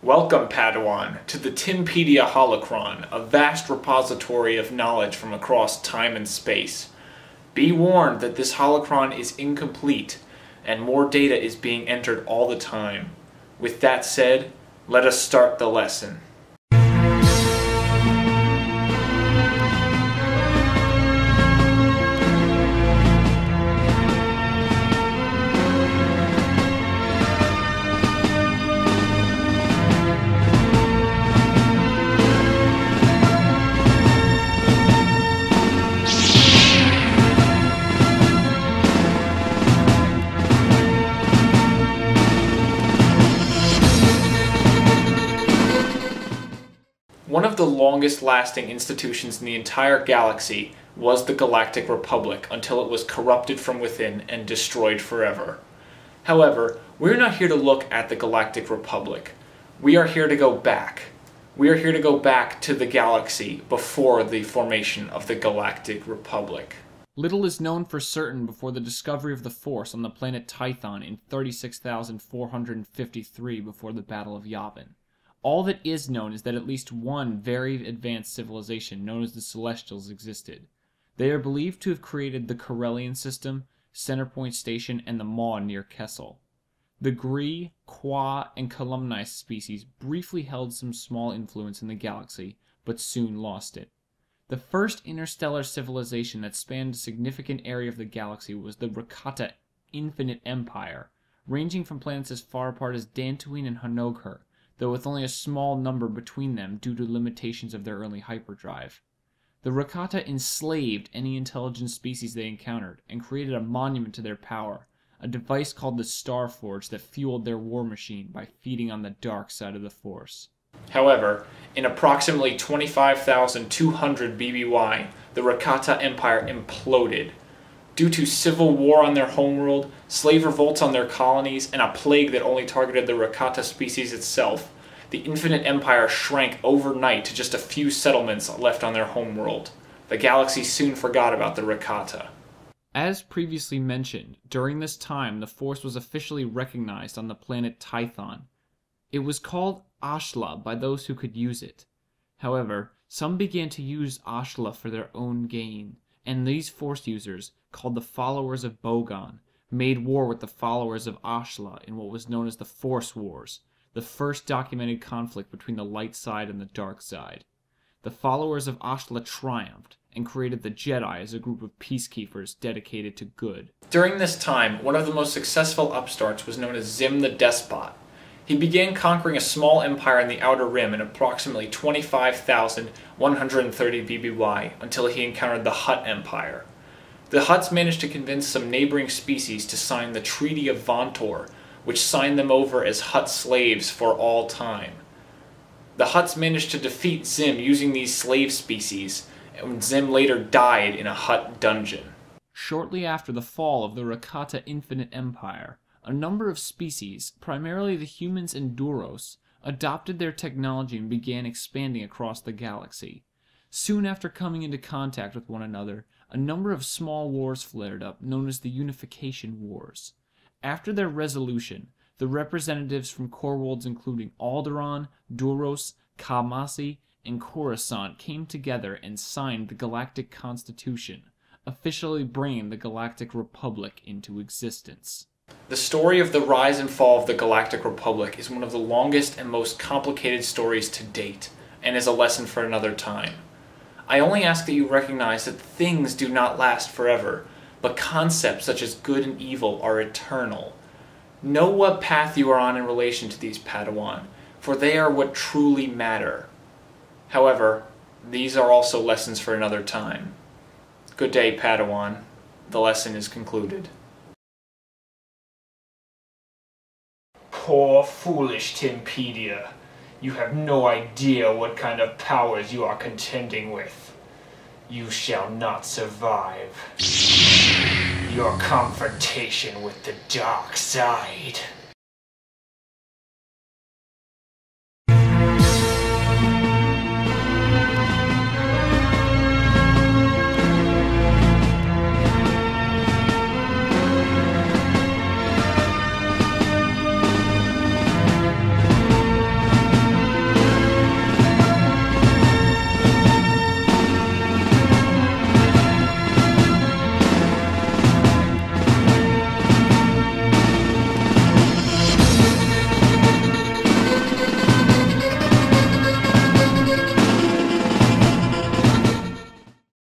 Welcome, Padawan, to the Timpedia Holocron, a vast repository of knowledge from across time and space. Be warned that this Holocron is incomplete, and more data is being entered all the time. With that said, let us start the lesson. One of the longest-lasting institutions in the entire galaxy was the Galactic Republic until it was corrupted from within and destroyed forever. However, we're not here to look at the Galactic Republic. We are here to go back. We are here to go back to the galaxy before the formation of the Galactic Republic. Little is known for certain before the discovery of the Force on the planet Tython in 36,453 before the Battle of Yavin. All that is known is that at least one very advanced civilization known as the Celestials existed. They are believed to have created the Corellian system, Centerpoint Station, and the Maw near Kessel. The Gree, Qua, and Columni species briefly held some small influence in the galaxy, but soon lost it. The first interstellar civilization that spanned a significant area of the galaxy was the Rakata Infinite Empire, ranging from planets as far apart as Dantooine and Honogher, though with only a small number between them due to limitations of their early hyperdrive. The Rakata enslaved any intelligent species they encountered and created a monument to their power, a device called the Starforge that fueled their war machine by feeding on the dark side of the Force. However, in approximately 25,200 BBY, the Rakata Empire imploded. Due to civil war on their homeworld, slave revolts on their colonies, and a plague that only targeted the Rakata species itself, the Infinite Empire shrank overnight to just a few settlements left on their homeworld. The galaxy soon forgot about the Rakata. As previously mentioned, during this time the Force was officially recognized on the planet Tython. It was called Ashla by those who could use it. However, some began to use Ashla for their own gain, and these Force users, called the Followers of Bogon, made war with the followers of Ashla in what was known as the Force Wars, the first documented conflict between the light side and the dark side. The followers of Ashla triumphed, and created the Jedi as a group of peacekeepers dedicated to good. During this time, one of the most successful upstarts was known as Zim the Despot. He began conquering a small empire in the Outer Rim in approximately 25,130 BBY until he encountered the Hutt Empire. The Hutts managed to convince some neighboring species to sign the Treaty of Vontor, which signed them over as Hutt slaves for all time. The Hutts managed to defeat Zim using these slave species, and Zim later died in a Hutt dungeon. Shortly after the fall of the Rakata Infinite Empire, a number of species, primarily the humans and Duros, adopted their technology and began expanding across the galaxy. Soon after coming into contact with one another, a number of small wars flared up, known as the Unification Wars. After their resolution, the representatives from core worlds including Alderaan, Duros, Kamasi, and Coruscant came together and signed the Galactic Constitution, officially bringing the Galactic Republic into existence. The story of the rise and fall of the Galactic Republic is one of the longest and most complicated stories to date, and is a lesson for another time. I only ask that you recognize that things do not last forever, but concepts such as good and evil are eternal. Know what path you are on in relation to these, Padawan, for they are what truly matter. However, these are also lessons for another time. Good day, Padawan. The lesson is concluded. Poor, foolish Timpedia. You have no idea what kind of powers you are contending with. You shall not survive your confrontation with the dark side.